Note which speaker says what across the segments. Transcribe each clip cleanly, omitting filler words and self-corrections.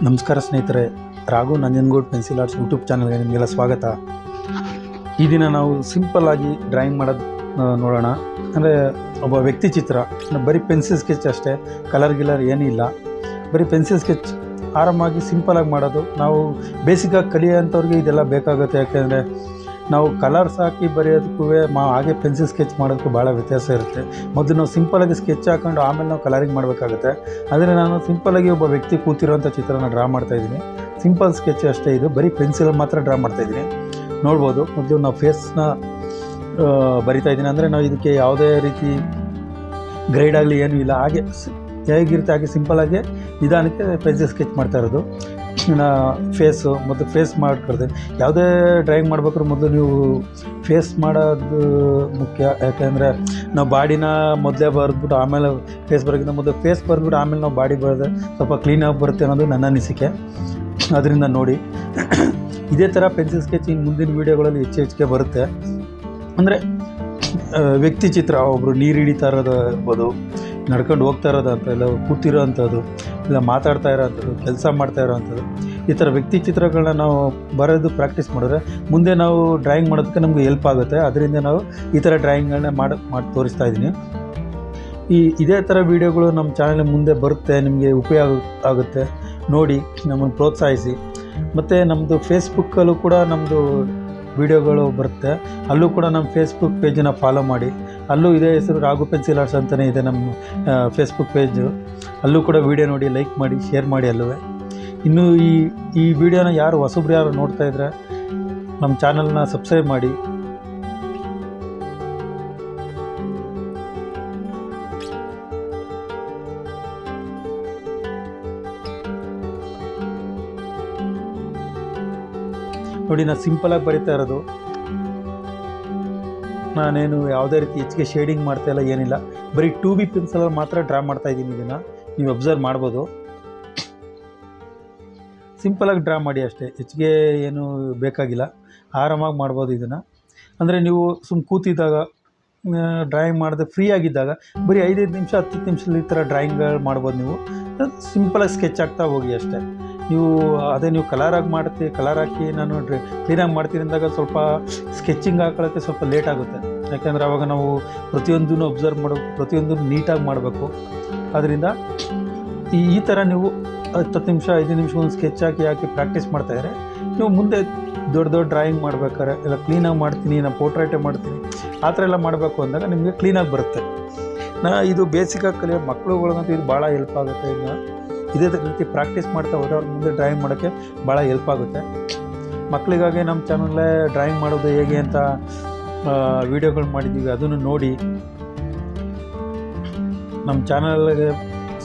Speaker 1: ನಮಸ್ಕಾರ ಸ್ನೇಹಿತರೆ, Raghu Nanjangud pencil arts YouTube ಚಾನಲ್ಗೆ ನಿಮಗೆಲ್ಲ ಸ್ವಾಗತ. ಈ ದಿನ ನಾವು ಸಿಂಪಲ್ ಆಗಿ ಡ್ರಾಯಿಂಗ್ ಮಾಡೋದು ನೋಡೋಣ. ಅಂದರೆ ಒಬ್ಬ ವ್ಯಕ್ತಿ ಚಿತ್ರ, ಬರೀ ಪೆನ್ಸಿಲ್ ಸ್ಕೆಚ್ ಅಷ್ಟೇ, ಕಲರ್ ಗಿಲರ್ ಏನಿಲ್ಲ, ಬರೀ ಪೆನ್ಸಿಲ್ ಸ್ಕೆಚ್ ಆರಾಮಾಗಿ ಸಿಂಪಲಾಗಿ ಮಾಡೋದು. ನಾವು ಬೇಸಿಕಾಗಿ ಕಲಿಯೋಂಥವ್ರಿಗೆ ಇದೆಲ್ಲ ಬೇಕಾಗುತ್ತೆ. ಯಾಕೆಂದರೆ ನಾವು ಕಲರ್ಸ್ ಹಾಕಿ ಬರೆಯೋದಕ್ಕೂ ಹಾಗೆ ಪೆನ್ಸಿಲ್ ಸ್ಕೆಚ್ ಮಾಡೋದಕ್ಕೂ ಭಾಳ ವ್ಯತ್ಯಾಸ ಇರುತ್ತೆ. ಮೊದಲು ನಾವು ಸಿಂಪಲಾಗಿ ಸ್ಕೆಚ್ ಹಾಕೊಂಡು ಆಮೇಲೆ ನಾವು ಕಲರಿಂಗ್ ಮಾಡಬೇಕಾಗುತ್ತೆ. ಆದರೆ ನಾನು ಸಿಂಪಲಾಗಿ ಒಬ್ಬ ವ್ಯಕ್ತಿ ಕೂತಿರೋಂಥ ಚಿತ್ರನ ಡ್ರಾ ಮಾಡ್ತಾಯಿದ್ದೀನಿ. ಸಿಂಪಲ್ ಸ್ಕೆಚ್ ಅಷ್ಟೇ, ಇದು ಬರೀ ಪೆನ್ಸಿಲ್ ಮಾತ್ರ ಡ್ರಾ ಮಾಡ್ತಾಯಿದ್ದೀನಿ. ನೋಡ್ಬೋದು, ಮೊದಲು ನಾವು ಫೇಸ್ನ ಬರಿತಾಯಿದ್ದೀನಿ. ಅಂದರೆ ನಾವು ಇದಕ್ಕೆ ಯಾವುದೇ ರೀತಿ ಗ್ರೈಡ್ ಆಗಲಿ ಏನೂ ಇಲ್ಲ, ಹಾಗೆ ಹೇಗಿರುತ್ತೆ ಹಾಗೆ ಸಿಂಪಲಾಗಿ ನಿಧಾನಕ್ಕೆ ಪೆನ್ಸಿಲ್ ಸ್ಕೆಚ್ ಮಾಡ್ತಾ ಇರೋದು. ಫೇಸು ಮೊದಲು ಫೇಸ್ ಮಾಡ್ಕೊಳ್ದೆ. ಯಾವುದೇ ಡ್ರಾಯಿಂಗ್ ಮಾಡ್ಬೇಕಾದ್ರೆ ಮೊದಲು ನೀವು ಫೇಸ್ ಮಾಡೋದು ಮುಖ್ಯ. ಯಾಕೆಂದರೆ ನಾವು ಬಾಡಿನ ಮೊದಲೇ ಬರೆದ್ಬಿಟ್ಟು ಆಮೇಲೆ ಫೇಸ್ ಬರೋಕ್ಕಿಂತ ಮೊದಲು ಫೇಸ್ ಬರೆದ್ಬಿಟ್ಟು ಆಮೇಲೆ ನಾವು ಬಾಡಿ ಬರೆದ್ರೆ ಸ್ವಲ್ಪ ಕ್ಲೀನಾಗಿ ಬರುತ್ತೆ ಅನ್ನೋದು ನನ್ನ ಅನಿಸಿಕೆ. ಅದರಿಂದ ನೋಡಿ, ಇದೇ ಥರ ಪೆನ್ಸಿಲ್ ಸ್ಕೆಚ್ ಇನ್ನು ಮುಂದಿನ ವೀಡಿಯೋಗಳಲ್ಲಿ ಹೆಚ್ಚಿಗೆ ಬರುತ್ತೆ. ಅಂದರೆ ವ್ಯಕ್ತಿ ಚಿತ್ರ, ಒಬ್ಬರು ನೀರು ಹಿಡಿತಾ ಇರೋದು ಇರ್ಬೋದು, ನಡ್ಕೊಂಡು ಹೋಗ್ತಾ ಇರೋದು ಅಂತ, ಇಲ್ಲ ಕೂತಿರೋ ಅಂಥದ್ದು, ಇಲ್ಲ ಮಾತಾಡ್ತಾ ಇರೋವಂಥದ್ದು, ಕೆಲಸ ಮಾಡ್ತಾ ಇರೋವಂಥದ್ದು, ಈ ಥರ ವ್ಯಕ್ತಿ ಚಿತ್ರಗಳನ್ನ ನಾವು ಬರೋದು ಪ್ರಾಕ್ಟೀಸ್ ಮಾಡಿದ್ರೆ ಮುಂದೆ ನಾವು ಡ್ರಾಯಿಂಗ್ ಮಾಡೋದಕ್ಕೆ ನಮಗೆ ಹೆಲ್ಪ್ ಆಗುತ್ತೆ. ಅದರಿಂದ ನಾವು ಈ ಥರ ಡ್ರಾಯಿಂಗ್ಗಳನ್ನ ಮಾಡಿ ತೋರಿಸ್ತಾ ಇದ್ದೀನಿ. ಇದೇ ಥರ ವೀಡಿಯೋಗಳು ನಮ್ಮ ಚಾನಲ್ ಮುಂದೆ ಬರುತ್ತೆ, ನಿಮಗೆ ಉಪಯೋಗ ಆಗುತ್ತೆ. ನೋಡಿ, ನಮ್ಮನ್ನು ಪ್ರೋತ್ಸಾಹಿಸಿ. ಮತ್ತು ನಮ್ಮದು ಫೇಸ್ಬುಕ್ಕಲ್ಲೂ ಕೂಡ ನಮ್ಮದು ವೀಡಿಯೋಗಳು ಬರುತ್ತೆ. ಅಲ್ಲೂ ಕೂಡ ನಮ್ಮ ಫೇಸ್ಬುಕ್ ಪೇಜನ್ನ ಫಾಲೋ ಮಾಡಿ. ಅಲ್ಲೂ ಇದೇ ಹೆಸರು ರಾಘು ಪೆನ್ಸಿಲ್ ಆರ್ಟ್ಸ್ ಅಂತಲೇ ಇದೆ ನಮ್ಮ ಫೇಸ್ಬುಕ್ ಪೇಜು. ಅಲ್ಲೂ ಕೂಡ ವೀಡಿಯೋ ನೋಡಿ, ಲೈಕ್ ಮಾಡಿ, ಶೇರ್ ಮಾಡಿ. ಅಲ್ಲೂ ಇನ್ನೂ ಈ ವಿಡಿಯೋನ ಯಾರು ನೋಡ್ತಾ ಇದ್ದರೆ ನಮ್ಮ ಚಾನಲ್ನ ಸಬ್ಸ್ಕ್ರೈಬ್ ಮಾಡಿ. ನೋಡಿ, ನಾನು ಸಿಂಪಲಾಗಿ ಬರಿತಾ ಇರೋದು. ನಾನೇನು ಯಾವುದೇ ರೀತಿ ಹೆಚ್ಚಿಗೆ ಶೇಡಿಂಗ್ ಮಾಡ್ತಾಯಿಲ್ಲ, ಏನಿಲ್ಲ. ಬರೀ 2B ಪೆನ್ಸಿಲಲ್ಲಿ ಮಾತ್ರ ಡ್ರಾ ಮಾಡ್ತಾಯಿದ್ದೀನಿ. ಇದನ್ನು ನೀವು ಅಬ್ಸರ್ವ್ ಮಾಡ್ಬೋದು. ಸಿಂಪಲಾಗಿ ಡ್ರಾ ಮಾಡಿ ಅಷ್ಟೇ, ಹೆಚ್ಚಿಗೆ ಏನು ಬೇಕಾಗಿಲ್ಲ, ಆರಾಮಾಗಿ ಮಾಡ್ಬೋದು ಇದನ್ನು. ಅಂದರೆ ನೀವು ಕೂತಿದ್ದಾಗ ಡ್ರಾಯಿಂಗ್ ಮಾಡಿದೆ, ಫ್ರೀ ಆಗಿದ್ದಾಗ ಬರೀ 5-5 ನಿಮಿಷ 10 ನಿಮಿಷದಲ್ಲಿ ಈ ಥರ ಡ್ರಾಯಿಂಗ್ಗಳು ಮಾಡ್ಬೋದು. ನೀವು ಸಿಂಪಲಾಗಿ ಸ್ಕೆಚ್ ಆಗ್ತಾ ಹೋಗಿ ಅಷ್ಟೇ. ನೀವು ಕಲರ್ ಹಾಕಿ ನಾನು ಕ್ಲೀನಾಗಿ ಮಾಡ್ತೀನಿ ಅಂದಾಗ ಸ್ವಲ್ಪ ಸ್ಕೆಚಿಂಗ್ ಹಾಕೊಳ್ಳೋಕ್ಕೆ ಸ್ವಲ್ಪ ಲೇಟ್ ಆಗುತ್ತೆ. ಯಾಕೆಂದರೆ ಆವಾಗ ನಾವು ಪ್ರತಿಯೊಂದೂ ಅಬ್ಸರ್ವ್ ಮಾಡಬೇಕು, ಪ್ರತಿಯೊಂದೂ ನೀಟಾಗಿ ಮಾಡಬೇಕು. ಅದರಿಂದ ಈ ಥರ ನೀವು 10 ನಿಮಿಷ 5 ನಿಮಿಷ ಒಂದು ಸ್ಕೆಚ್ ಹಾಕಿ ಪ್ರಾಕ್ಟೀಸ್ ಮಾಡ್ತಾಯಿದ್ರೆ ನೀವು ಮುಂದೆ ದೊಡ್ಡ ಡ್ರಾಯಿಂಗ್ ಮಾಡ್ಬೇಕಾದ್ರೆ, ಇಲ್ಲ ಕ್ಲೀನಾಗಿ ಮಾಡ್ತೀನಿ, ನಾನು ಪೋರ್ಟ್ರೇಟೇ ಮಾಡ್ತೀನಿ, ಆ ಥರ ಎಲ್ಲ ಮಾಡಬೇಕು ಅಂದಾಗ ನಿಮಗೆ ಕ್ಲೀನಾಗಿ ಬರುತ್ತೆ. ಇದು ಬೇಸಿಕಾಗಿ ಕಲಿಯೋ ಮಕ್ಕಳುಗಳಿಗಂತೂ ಇದು ಭಾಳ ಹೆಲ್ಪ್ ಆಗುತ್ತೆ. ಇದೇ ರೀತಿ ಪ್ರಾಕ್ಟೀಸ್ ಮಾಡ್ತಾ ಹೋದರೆ ಅವ್ರ ಮುಂದೆ ಡ್ರಾಯಿಂಗ್ ಮಾಡೋಕ್ಕೆ ಭಾಳ ಹೆಲ್ಪ್ ಆಗುತ್ತೆ. ಮಕ್ಕಳಿಗಾಗಿ ನಮ್ಮ ಚಾನಲ್ಲೇ ಡ್ರಾಯಿಂಗ್ ಮಾಡೋದು ಹೇಗೆ ಅಂತ ವೀಡಿಯೋಗಳು ಮಾಡಿದ್ದೀವಿ. ಅದನ್ನು ನೋಡಿ ನಮ್ಮ ಚಾನಲ್ಗೆ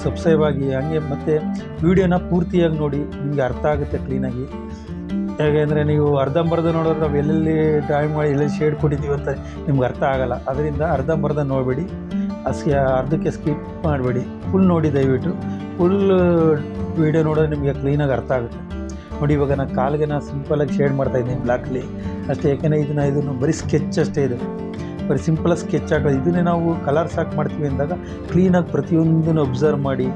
Speaker 1: ಸಬ್ಸ್ಕ್ರೈಬ್ ಆಗಿ. ಹಂಗೆ ಮತ್ತು ವೀಡಿಯೋನ ಪೂರ್ತಿಯಾಗಿ ನೋಡಿ, ನಿಮಗೆ ಅರ್ಥ ಆಗುತ್ತೆ ಕ್ಲೀನಾಗಿ. ಹೇಗೆ ಅಂದರೆ ನೀವು ಅರ್ಧಂಬರ್ಧ ನೋಡಿದ್ರೆ ನಾವು ಎಲ್ಲೆಲ್ಲಿ ಡ್ರಾಯಿಂಗ್ ಮಾಡಿ ಎಲ್ಲೆಲ್ಲಿ ಶೇಡ್ ಕೊಟ್ಟಿದ್ದೀವಿ ಅಂತ ನಿಮ್ಗೆ ಅರ್ಥ ಆಗೋಲ್ಲ. ಅದರಿಂದ ಅರ್ಧಂಬರ್ಧ ನೋಡಬೇಡಿ, ಅರ್ಧಕ್ಕೆ ಸ್ಕಿಪ್ ಮಾಡಬೇಡಿ, ಫುಲ್ ನೋಡಿ. ದಯವಿಟ್ಟು ಫುಲ್ ವೀಡಿಯೋ ನೋಡಿದ್ರೆ ನಿಮಗೆ ಕ್ಲೀನಾಗಿ ಅರ್ಥ ಆಗುತ್ತೆ. ನೋಡಿ, ಇವಾಗ ನಾನು ಕಾಲಿಗೆ ಸಿಂಪಲಾಗಿ ಶೇಡ್ ಮಾಡ್ತಾಯಿದ್ದೀನಿ ಬ್ಲ್ಯಾಕಲ್ಲಿ ಅಷ್ಟೇ. ಯಾಕೆಂದರೆ ಇದನ್ನು ಬರೀ ಸ್ಕೆಚ್ ಅಷ್ಟೇ, ಇದು ಬರೀ ಸಿಂಪಲಾಗಿ ಸ್ಕೆಚ್ ಹಾಕೋದು. ಇದನ್ನೇ ನಾವು ಕಲರ್ಸ್ ಹಾಕಿ ಮಾಡ್ತೀವಿ ಅಂದಾಗ ಕ್ಲೀನಾಗಿ ಪ್ರತಿಯೊಂದನ್ನು ಅಬ್ಸರ್ವ್ ಮಾಡಿ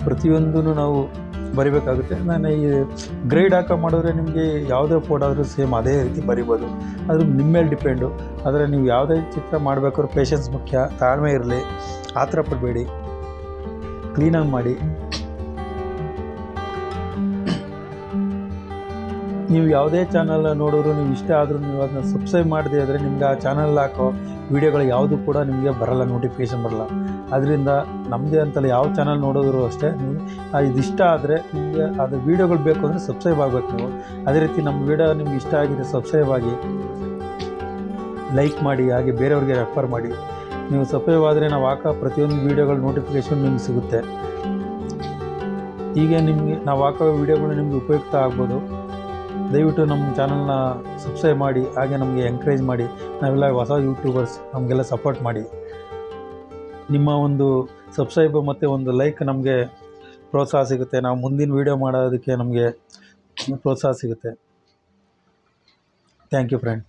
Speaker 1: ಪ್ರತಿಯೊಂದೂ ನಾವು ಬರಿಬೇಕಾಗುತ್ತೆ. ನಾನು ಈ ಗ್ರೈಡ್ ಹಾಕೋ ಮಾಡಿದ್ರೆ ನಿಮಗೆ ಯಾವುದೇ ಫೋಟೋ ಆದರೂ ಸೇಮ್ ಅದೇ ರೀತಿ ಬರಿಬೋದು. ಅದು ನಿಮ್ಮ ಮೇಲೆ ಡಿಪೆಂಡು. ಆದರೆ ನೀವು ಯಾವುದೇ ಚಿತ್ರ ಮಾಡಬೇಕಾದ್ರೂ ಪೇಷನ್ಸ್ ಮುಖ್ಯ, ತಾಳ್ಮೆ ಇರಲಿ, ಆತರ ಪಡಬೇಡಿ, ಕ್ಲೀನಾಗಿ ಮಾಡಿ. ನೀವು ಯಾವುದೇ ಚಾನಲ್ ನೋಡಿದ್ರು, ನೀವು ಇಷ್ಟ ಆದರೂ ನೀವು ಅದನ್ನ ಸಬ್ಸ್ಕ್ರೈಬ್ ಮಾಡದೇ ಇದ್ದರೆ ನಿಮ್ಗೆ ಆ ಚಾನಲ್ ಹಾಕೋ ವೀಡಿಯೋಗಳು ಯಾವುದು ಕೂಡ ನಿಮಗೆ ಬರಲ್ಲ, ನೋಟಿಫಿಕೇಷನ್ ಬರಲ್ಲ. ಅದರಿಂದ ನಮ್ಮದೇ ಅಂತಲ್ಲ, ಯಾವ ಚಾನಲ್ ನೋಡಿದ್ರು ಅಷ್ಟೇ, ನೀವು ಇದಿಷ್ಟ ಆದರೆ ನಿಮಗೆ ಅದು ವೀಡಿಯೋಗಳು ಬೇಕು ಅಂದರೆ ಸಬ್ಸ್ಕ್ರೈಬ್ ಆಗಬೇಕು ನೀವು. ಅದೇ ರೀತಿ ನಮ್ಮ ವೀಡಿಯೋ ನಿಮ್ಗೆ ಇಷ್ಟ ಆಗಿದೆ, ಸಬ್ಸ್ಕ್ರೈಬ್ ಆಗಿ, ಲೈಕ್ ಮಾಡಿ, ಹಾಗೆ ಬೇರೆಯವ್ರಿಗೆ ರೆಫರ್ ಮಾಡಿ. ನೀವು ಸಬ್ಸ್ಕ್ರೈಬ್ ಆದರೆ ನಾವು ಹಾಕೋ ಪ್ರತಿಯೊಂದು ವೀಡಿಯೋಗಳ ನೋಟಿಫಿಕೇಷನ್ ನಿಮ್ಗೆ ಸಿಗುತ್ತೆ. ಹೀಗೆ ನಿಮಗೆ ನಾವು ಹಾಕೋ ವೀಡಿಯೋಗಳು ನಿಮಗೆ ಉಪಯುಕ್ತ ಆಗ್ಬೋದು. ದಯವಿಟ್ಟು ನಮ್ಮ ಚಾನಲ್ನ ಸಬ್ಸ್ಕ್ರೈಬ್ ಮಾಡಿ, ಹಾಗೆ ನಮಗೆ ಎಂಕರೇಜ್ ಮಾಡಿ. ನಾವೆಲ್ಲ ಹೊಸ ಯೂಟ್ಯೂಬರ್ಸ್, ನಮಗೆಲ್ಲ ಸಪೋರ್ಟ್ ಮಾಡಿ. ನಿಮ್ಮ ಒಂದು ಸಬ್ಸ್ಕ್ರೈಬ್ ಮತ್ತು ಒಂದು ಲೈಕ್ ನಮಗೆ ಪ್ರೋತ್ಸಾಹ ಸಿಗುತ್ತೆ. ನಾವು ಮುಂದಿನ ವೀಡಿಯೋ ಮಾಡೋದಕ್ಕೆ ನಮಗೆ ಪ್ರೋತ್ಸಾಹ ಸಿಗುತ್ತೆ. Thank you friend.